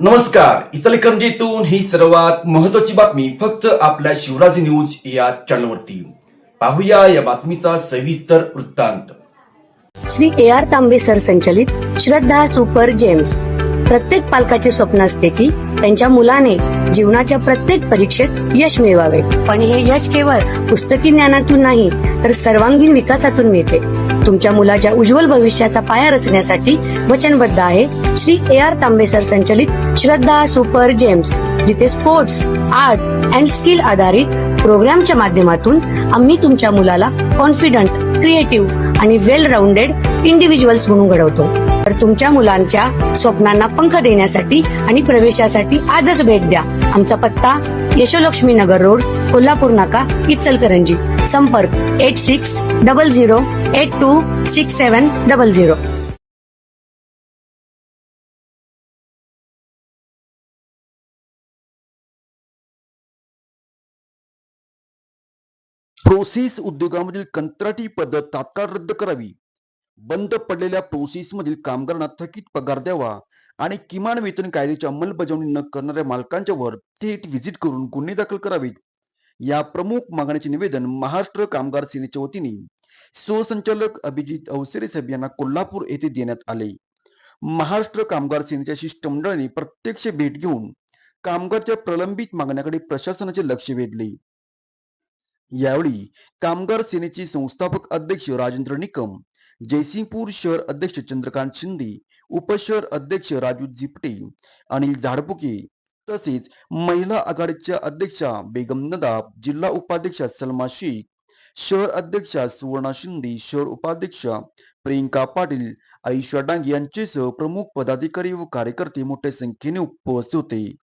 नमस्कार. इचलकरंजीतून ही सर्वात महत्त्वाची बातमी फक्त आपल्या शिवराज न्यूज या चॅनलवरती. पाहूया या बातमीचा सविस्तर वृत्तांत. श्री AR तांबे सर संचलित श्रद्धा सुपर जेम्स. प्रत्येक पालकाचे स्वप्न असते की त्यांच्या मुलाने जीवनाच्या प्रत्येक परीक्षेत यश मिळवावे, पण हे यश केवळ पुस्तकी ज्ञानातून नाही तर सर्वांगीण विकासातून मिळते. तुमच्या मुलाच्या उज्ज्वल भविष्याचा पाया रचण्यासाठी वचनबद्ध आहे श्री AR तांबे सर संचलित श्रद्धा सुपर जेम्स, जिथे स्पोर्ट्स, आर्ट अँड स्किल आधारित प्रोग्रामच्या माध्यमातून आम्ही तुमच्या मुलाला कॉन्फिडंट, क्रिएटिव्ह आणि वेल राऊंडेड इंडिव्हिज्युअल्स म्हणून घडवतो. तर तुमच्या मुलांच्या स्वप्नांना पंख देण्यासाठी आणि प्रवेशासाठी आजच भेट द्या. आमचा पत्ता यशोलक्ष्मी नगर रोड, कोल्हापूर नाका, इचलकरंजी. संपर्क 8600826700. प्रोसेस उद्योगामधील कंत्राटी पद्धत तात्काळ रद्द करावी. बंद पडलेल्या प्रोसेसमधील कामगारांना थकीत पगार द्यावा आणि किमान वेतन कायद्याची अंमलबजावणी न करणाऱ्या मालकांच्यावर थेट व्हिजिट करून गुन्हे दाखल करावेत. या प्रमुख मागणीचे निवेदन महाराष्ट्र कामगार सेनेच्या वतीने सहसंचालक अभिजित अवसरे साहेब यांना कोल्हापूर येथे देण्यात आले. महाराष्ट्र कामगार सेनेच्या शिष्टमंडळाने प्रत्यक्ष भेट घेऊन कामगारच्या प्रलंबित मागण्याकडे प्रशासनाचे लक्ष वेधले. यावेळी कामगार सेनेचे संस्थापक अध्यक्ष राजेंद्र निकम, जयसिंगपूर शहर अध्यक्ष चंद्रकांत शिंदे, उपशहर अध्यक्ष राजू जिपटे, अनिल झाडपुके तसेच महिला आघाडीच्या अध्यक्षा बेगम नदाब, जिल्हा उपाध्यक्षा सलमा शेख, शहर अध्यक्षा सुवर्णा शिंदे, शहर उपाध्यक्षा प्रियंका पाटील, आयुष्या डांगे यांच्यासह प्रमुख पदाधिकारी व कार्यकर्ते मोठ्या संख्येने उपस्थित होते.